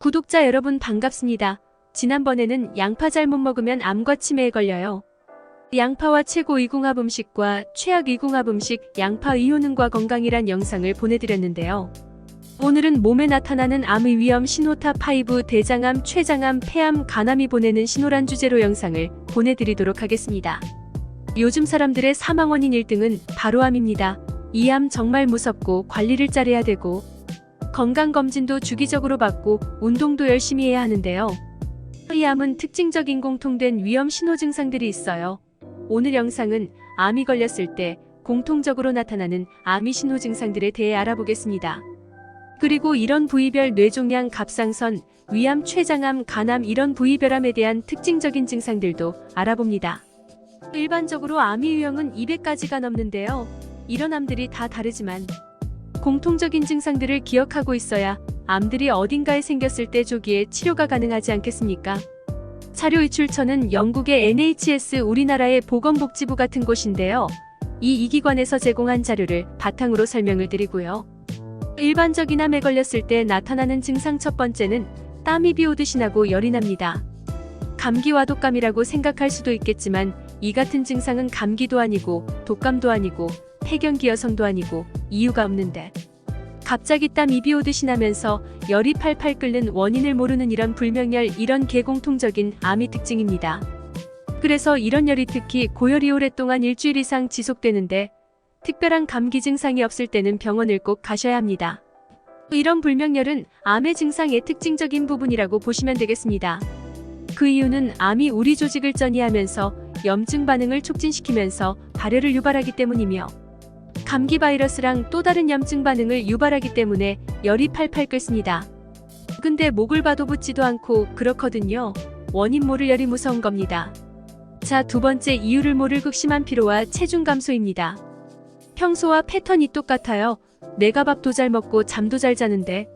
구독자 여러분 반갑습니다. 지난번에는 양파 잘못 먹으면 암과 치매에 걸려요. 양파와 최고 이궁합 음식과 최악 이궁합 음식 양파 의효능과 건강이란 영상을 보내드렸는데요. 오늘은 몸에 나타나는 암의 위험 신호 탑5 대장암, 췌장암, 폐암, 간암이 보내는 신호란 주제로 영상을 보내드리도록 하겠습니다. 요즘 사람들의 사망 원인 1등은 바로 암입니다. 이 암 정말 무섭고 관리를 잘해야 되고 건강검진도 주기적으로 받고 운동도 열심히 해야 하는데요. 이 암은 특징적인 공통된 위험 신호 증상들이 있어요. 오늘 영상은 암이 걸렸을 때 공통적으로 나타나는 암의 신호 증상들에 대해 알아보겠습니다. 그리고 이런 부위별 뇌종양, 갑상선, 위암, 췌장암, 간암 이런 부위별암에 대한 특징적인 증상들도 알아봅니다. 일반적으로 암의 유형은 200가지가 넘는데요. 이런 암들이 다 다르지만 공통적인 증상들을 기억하고 있어야 암들이 어딘가에 생겼을 때 조기에 치료가 가능하지 않겠습니까? 사료이출처는 영국의 NHS 우리나라의 보건복지부 같은 곳인데요. 이 기관에서 제공한 자료를 바탕으로 설명을 드리고요. 일반적인 암에 걸렸을 때 나타나는 증상 첫 번째는 땀이 비오듯이 나고 열이 납니다. 감기와 독감이라고 생각할 수도 있겠지만 이 같은 증상은 감기도 아니고 독감도 아니고 폐경기 여성도 아니고 이유가 없는데 갑자기 땀이 비오듯이 나면서 열이 팔팔 끓는 원인을 모르는 이런 불명열, 이런 게 공통적인 암의 특징입니다. 그래서 이런 열이 특히 고열이 오랫동안 일주일 이상 지속되는데 특별한 감기 증상이 없을 때는 병원을 꼭 가셔야 합니다. 이런 불명열은 암의 증상의 특징적인 부분이라고 보시면 되겠습니다. 그 이유는 암이 우리 조직을 전이하면서 염증 반응을 촉진시키면서 발열을 유발하기 때문이며 감기 바이러스랑 또 다른 염증 반응을 유발하기 때문에 열이 팔팔 끓습니다. 근데 목을 봐도 붓지도 않고 그렇거든요. 원인 모를 열이 무서운 겁니다. 자, 두 번째 이유를 모를 극심한 피로와 체중 감소입니다. 평소와 패턴이 똑같아요. 내가 밥도 잘 먹고 잠도 잘 자는데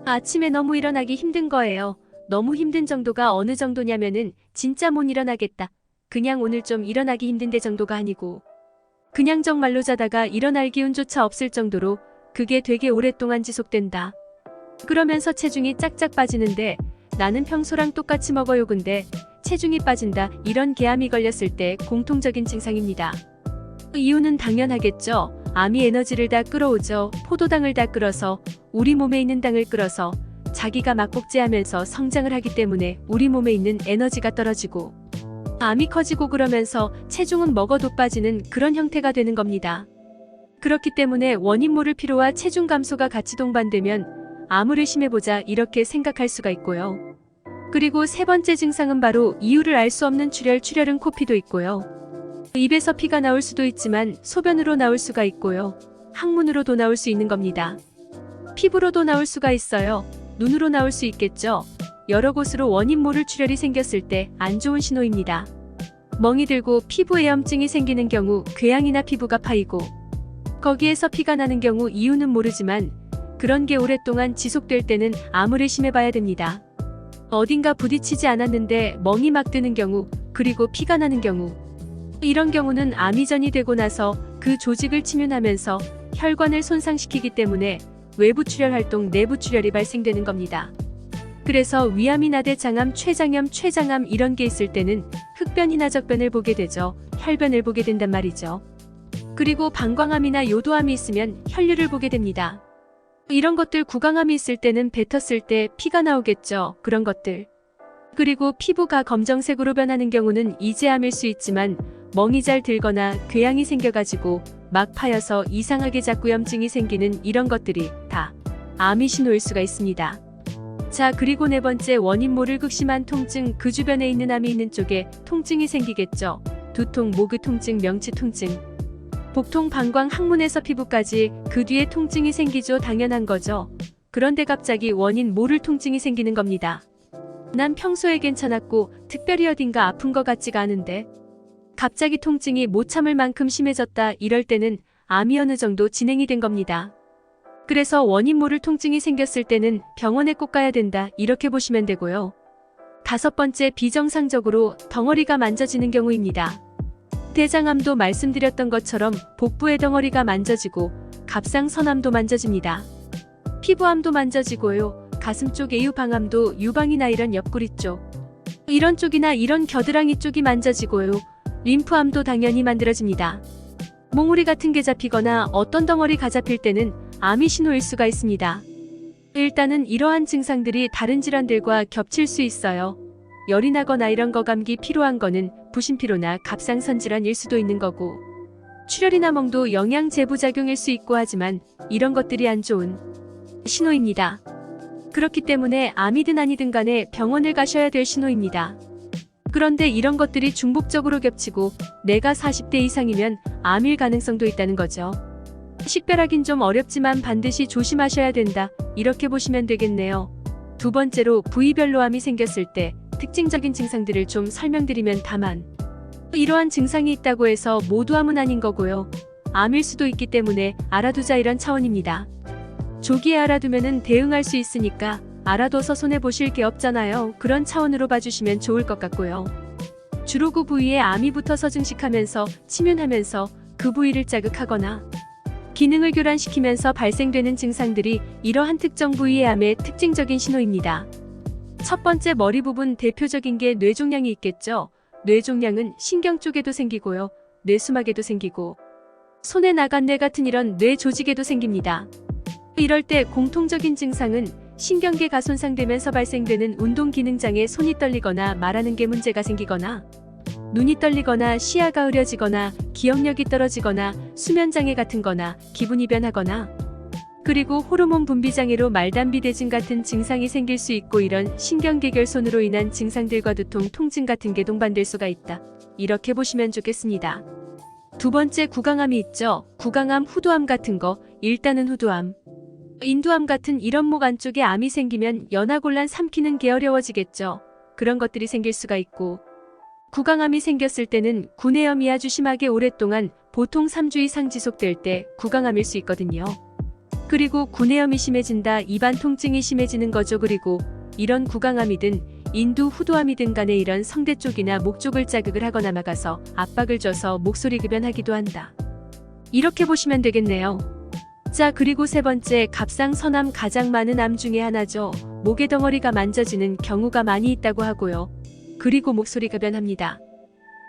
아침에 너무 일어나기 힘든 거예요. 너무 힘든 정도가 어느 정도냐면은 진짜 못 일어나겠다. 그냥 오늘 좀 일어나기 힘든데 정도가 아니고 그냥 정말로 자다가 일어날 기운조차 없을 정도로 그게 되게 오랫동안 지속된다. 그러면서 체중이 짝짝 빠지는데 나는 평소랑 똑같이 먹어요. 근데 체중이 빠진다. 이런 개암이 걸렸을 때 공통적인 증상입니다. 이유는 당연하겠죠. 암이 에너지를 다 끌어오죠. 포도당을 다 끌어서 우리 몸에 있는 당을 끌어서 자기가 막 복제하면서 성장을 하기 때문에 우리 몸에 있는 에너지가 떨어지고 암이 커지고 그러면서 체중은 먹어도 빠지는 그런 형태가 되는 겁니다. 그렇기 때문에 원인 모를 피로와 체중 감소가 같이 동반되면 암을 의심해보자 이렇게 생각할 수가 있고요. 그리고 세 번째 증상은 바로 이유를 알 수 없는 출혈, 출혈은 코피도 있고요. 입에서 피가 나올 수도 있지만 소변으로 나올 수가 있고요. 항문으로도 나올 수 있는 겁니다. 피부로도 나올 수가 있어요. 눈으로 나올 수 있겠죠. 여러 곳으로 원인 모를 출혈이 생겼을 때 안 좋은 신호입니다. 멍이 들고 피부에 염증이 생기는 경우 궤양이나 피부가 파이고 거기에서 피가 나는 경우 이유는 모르지만 그런 게 오랫동안 지속될 때는 암을 의심해봐야 됩니다. 어딘가 부딪히지 않았는데 멍이 막 드는 경우 그리고 피가 나는 경우 이런 경우는 암이 전이되고 나서 그 조직을 침윤하면서 혈관을 손상시키기 때문에 외부 출혈 활동, 내부 출혈이 발생되는 겁니다. 그래서 위암이나 대장암, 췌장염, 췌장암 이런 게 있을 때는 흑변이나 적변을 보게 되죠. 혈변을 보게 된단 말이죠. 그리고 방광암이나 요도암이 있으면 혈류를 보게 됩니다. 이런 것들 구강암이 있을 때는 뱉었을 때 피가 나오겠죠. 그런 것들. 그리고 피부가 검정색으로 변하는 경우는 이제암일 수 있지만 멍이 잘 들거나 궤양이 생겨가지고 막 파여서 이상하게 자꾸 염증이 생기는 이런 것들이 다 암의 신호일 수가 있습니다. 자, 그리고 네 번째 원인 모를 극심한 통증, 그 주변에 있는 암이 있는 쪽에 통증이 생기겠죠. 두통, 목의 통증, 명치 통증, 복통, 방광, 항문에서 피부까지 그 뒤에 통증이 생기죠. 당연한 거죠. 그런데 갑자기 원인 모를 통증이 생기는 겁니다. 난 평소에 괜찮았고 특별히 어딘가 아픈 것 같지가 않은데 갑자기 통증이 못 참을 만큼 심해졌다. 이럴 때는 암이 어느 정도 진행이 된 겁니다. 그래서 원인 모를 통증이 생겼을 때는 병원에 꼭 가야 된다. 이렇게 보시면 되고요. 다섯 번째, 비정상적으로 덩어리가 만져지는 경우입니다. 대장암도 말씀드렸던 것처럼 복부의 덩어리가 만져지고 갑상선암도 만져집니다. 피부암도 만져지고요. 가슴 쪽 애유방암도 유방이나 이런 옆구리 쪽, 이런 쪽이나 이런 겨드랑이 쪽이 만져지고요. 림프암도 당연히 만들어집니다. 몽우리 같은 게 잡히거나 어떤 덩어리가 잡힐 때는 암이 신호일 수가 있습니다. 일단은 이러한 증상들이 다른 질환들과 겹칠 수 있어요. 열이 나거나 이런 거 감기 피로한 거는 부신피로나 갑상선 질환일 수도 있는 거고, 출혈이나 멍도 영양제 부작용일 수 있고 하지만 이런 것들이 안 좋은 신호입니다. 그렇기 때문에 암이든 아니든 간에 병원을 가셔야 될 신호입니다. 그런데 이런 것들이 중복적으로 겹치고 내가 40대 이상이면 암일 가능성도 있다는 거죠. 식별하긴 좀 어렵지만 반드시 조심하셔야 된다, 이렇게 보시면 되겠네요. 두 번째로 부위별로 암이 생겼을 때 특징적인 증상들을 좀 설명드리면, 다만 이러한 증상이 있다고 해서 모두 암은 아닌 거고요. 암일 수도 있기 때문에 알아두자, 이런 차원입니다. 조기에 알아두면은 대응할 수 있으니까 알아둬서 손해보실 게 없잖아요. 그런 차원으로 봐주시면 좋을 것 같고요. 주로 그 부위에 암이 붙어서 증식하면서 침윤하면서 그 부위를 자극하거나 기능을 교란시키면서 발생되는 증상들이 이러한 특정 부위의 암의 특징적인 신호입니다. 첫 번째, 머리 부분 대표적인 게 뇌종양이 있겠죠. 뇌종양은 신경 쪽에도 생기고요. 뇌수막에도 생기고 손에 나간 뇌 같은 이런 뇌 조직에도 생깁니다. 이럴 때 공통적인 증상은 신경계가 손상되면서 발생되는 운동 기능장애, 손이 떨리거나 말하는 게 문제가 생기거나 눈이 떨리거나 시야가 흐려지거나 기억력이 떨어지거나 수면장애 같은 거나 기분이 변하거나, 그리고 호르몬 분비장애로 말단비대증 같은 증상이 생길 수 있고, 이런 신경계결손으로 인한 증상들과 두통, 통증 같은 게 동반될 수가 있다, 이렇게 보시면 좋겠습니다. 두 번째, 구강암이 있죠. 구강암, 후두암 같은 거. 일단은 후두암, 인두암 같은 이런 목 안쪽에 암이 생기면 연하곤란, 삼키는 게 어려워지겠죠. 그런 것들이 생길 수가 있고, 구강암이 생겼을 때는 구내염이 아주 심하게 오랫동안, 보통 3주 이상 지속될 때 구강암일 수 있거든요. 그리고 구내염이 심해진다, 입안 통증이 심해지는 거죠. 그리고 이런 구강암이든 인두, 후두암이든 간에 이런 성대 쪽이나 목 쪽을 자극을 하거나 막아서 압박을 줘서 목소리 급연하기도 한다, 이렇게 보시면 되겠네요. 자, 그리고 세 번째, 갑상선암, 가장 많은 암 중에 하나죠. 목의 덩어리가 만져지는 경우가 많이 있다고 하고요. 그리고 목소리가 변합니다.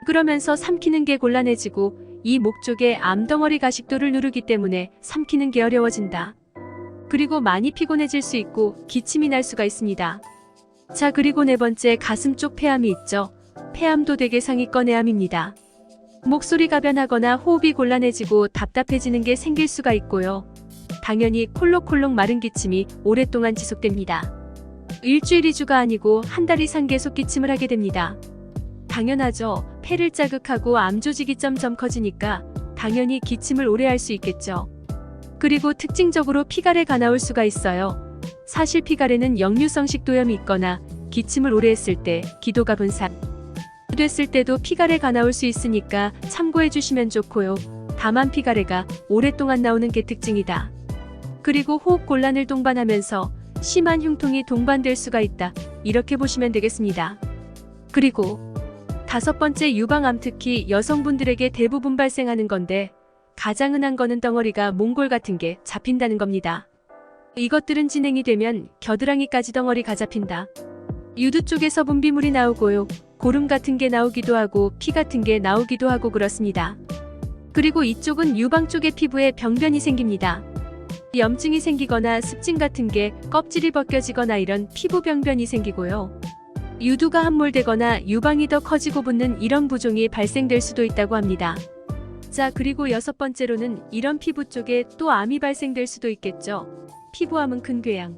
그러면서 삼키는 게 곤란해지고 이 목 쪽에 암덩어리 가식도를 누르기 때문에 삼키는 게 어려워진다. 그리고 많이 피곤해질 수 있고 기침이 날 수가 있습니다. 자, 그리고 네 번째, 가슴 쪽 폐암이 있죠. 폐암도 대개 상위권의 암입니다. 목소리가 변하거나 호흡이 곤란해지고 답답해지는 게 생길 수가 있고요. 당연히 콜록콜록 마른 기침이 오랫동안 지속됩니다. 일주일, 2주가 아니고 한 달 이상 계속 기침을 하게 됩니다. 당연하죠. 폐를 자극하고 암 조직이 점점 커지니까 당연히 기침을 오래 할 수 있겠죠. 그리고 특징적으로 피가래가 나올 수가 있어요. 사실 피가래는 역류성 식도염이 있거나 기침을 오래 했을 때 기도가 분산됐을 때도 피가래가 나올 수 있으니까 참고해 주시면 좋고요. 다만 피가래가 오랫동안 나오는 게 특징이다. 그리고 호흡 곤란을 동반하면서 심한 흉통이 동반될 수가 있다, 이렇게 보시면 되겠습니다. 그리고 다섯 번째, 유방암, 특히 여성분들에게 대부분 발생하는 건데 가장 흔한 거는 덩어리가 몽골 같은 게 잡힌다는 겁니다. 이것들은 진행이 되면 겨드랑이까지 덩어리가 잡힌다. 유두 쪽에서 분비물이 나오고요. 고름 같은 게 나오기도 하고 피 같은 게 나오기도 하고 그렇습니다. 그리고 이쪽은 유방 쪽의 피부에 병변이 생깁니다. 염증이 생기거나 습진 같은 게 껍질이 벗겨지거나 이런 피부 병변이 생기고요. 유두가 함몰되거나 유방이 더 커지고 붓는 이런 부종이 발생될 수도 있다고 합니다. 자, 그리고 여섯 번째로는 이런 피부 쪽에 또 암이 발생될 수도 있겠죠. 피부암은 큰 궤양.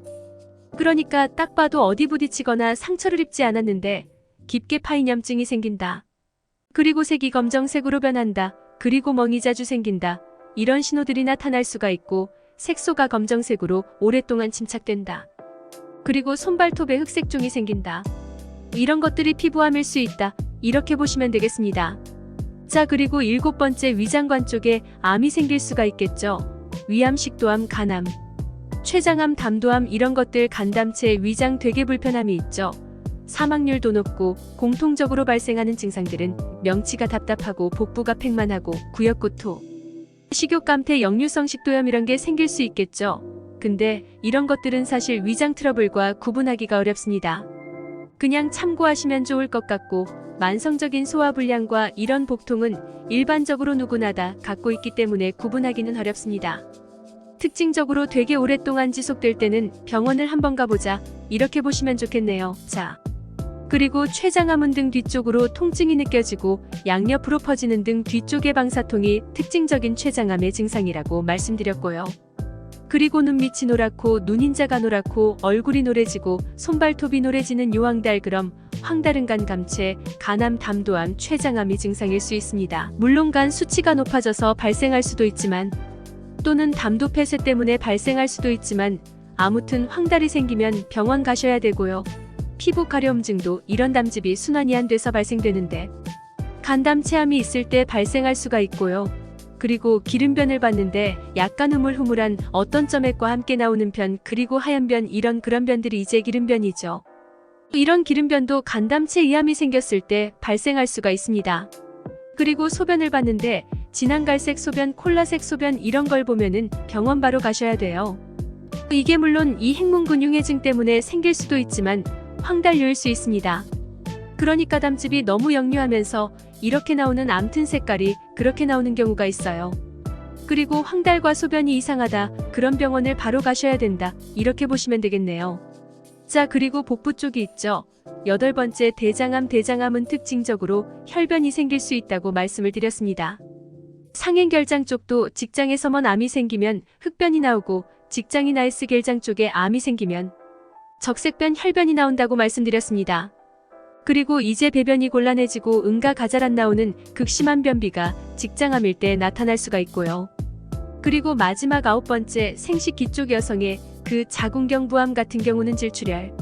그러니까 딱 봐도 어디 부딪히거나 상처를 입지 않았는데 깊게 파인 염증이 생긴다. 그리고 색이 검정색으로 변한다. 그리고 멍이 자주 생긴다. 이런 신호들이 나타날 수가 있고 색소가 검정색으로 오랫동안 침착된다. 그리고 손발톱에 흑색종이 생긴다. 이런 것들이 피부암일 수 있다, 이렇게 보시면 되겠습니다. 자, 그리고 일곱 번째, 위장관 쪽에 암이 생길 수가 있겠죠. 위암, 식도암, 간암, 췌장암, 담도암, 이런 것들, 간담체, 위장 되게 불편함이 있죠. 사망률도 높고 공통적으로 발생하는 증상들은 명치가 답답하고 복부가 팽만하고 구역구토, 식욕감퇴, 역류성 식도염 이런 게 생길 수 있겠죠. 근데 이런 것들은 사실 위장 트러블과 구분하기가 어렵습니다. 그냥 참고하시면 좋을 것 같고, 만성적인 소화불량과 이런 복통은 일반적으로 누구나 다 갖고 있기 때문에 구분하기는 어렵습니다. 특징적으로 되게 오랫동안 지속될 때는 병원을 한번 가보자, 이렇게 보시면 좋겠네요. 자, 그리고 췌장암은 등 뒤쪽으로 통증이 느껴지고 양옆으로 퍼지는 등 뒤쪽의 방사통이 특징적인 췌장암의 증상이라고 말씀드렸고요. 그리고 눈밑이 노랗고 눈흰자가 노랗고 얼굴이 노래지고 손발톱이 노래지는 요황달 그럼 황달은 간 감체, 간암, 담도암, 췌장암이 증상일 수 있습니다. 물론 간 수치가 높아져서 발생할 수도 있지만 또는 담도 폐쇄 때문에 발생할 수도 있지만 아무튼 황달이 생기면 병원 가셔야 되고요. 피부 가려움증도 이런 담즙이 순환이 안 돼서 발생되는데 간담 체함이 있을 때 발생할 수가 있고요. 그리고 기름변을 봤는데 약간 흐물흐물한 어떤 점액과 함께 나오는 편 그리고 하얀 변 이런 그런 변들이 이제 기름변이죠. 이런 기름변도 간담체 이암이 생겼을 때 발생할 수가 있습니다. 그리고 소변을 봤는데 진한 갈색 소변, 콜라색 소변 이런 걸 보면은 병원 바로 가셔야 돼요. 이게 물론 이 행문근육해증 때문에 생길 수도 있지만 황달류일 수 있습니다. 그러니까 담즙이 너무 역류하면서 이렇게 나오는 암튼 색깔이 그렇게 나오는 경우가 있어요. 그리고 황달과 소변이 이상하다, 그런 병원을 바로 가셔야 된다, 이렇게 보시면 되겠네요. 자, 그리고 복부 쪽이 있죠. 8번째 대장암은 특징적으로 혈변이 생길 수 있다고 말씀을 드렸습니다. 상행결장 쪽도 직장에서 먼 암이 생기면 흑변이 나오고 직장이나 S결장 쪽에 암이 생기면 적색변 혈변이 나온다고 말씀드렸습니다. 그리고 이제 배변이 곤란해지고 응가 가잘 안 나오는 극심한 변비가 직장암일 때 나타날 수가 있고요. 그리고 마지막 9번째 생식기 쪽 여성의 그 자궁경부암 같은 경우는 질출혈,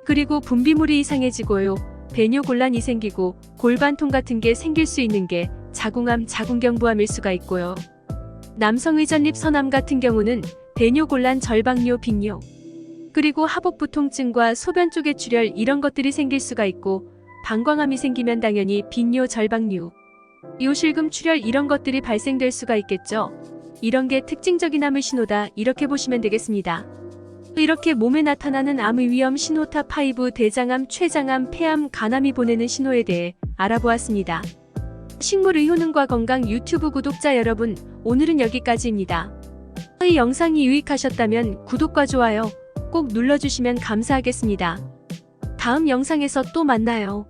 그리고 분비물이 이상해지고요. 배뇨곤란이 생기고 골반통 같은 게 생길 수 있는 게 자궁암, 자궁경부암일 수가 있고요. 남성의 전립선암 같은 경우는 배뇨곤란, 절박뇨, 빈뇨, 그리고 하복부 통증과 소변 쪽의 출혈 이런 것들이 생길 수가 있고 방광암이 생기면 당연히 빈뇨, 절박뇨, 요실금 출혈 이런 것들이 발생될 수가 있겠죠. 이런 게 특징적인 암의 신호다, 이렇게 보시면 되겠습니다. 이렇게 몸에 나타나는 암의 위험 신호 탑5 대장암, 췌장암, 폐암, 간암이 보내는 신호에 대해 알아보았습니다. 식물의 효능과 건강 유튜브 구독자 여러분, 오늘은 여기까지입니다. 이 영상이 유익하셨다면 구독과 좋아요 꼭 눌러주시면 감사하겠습니다. 다음 영상에서 또 만나요.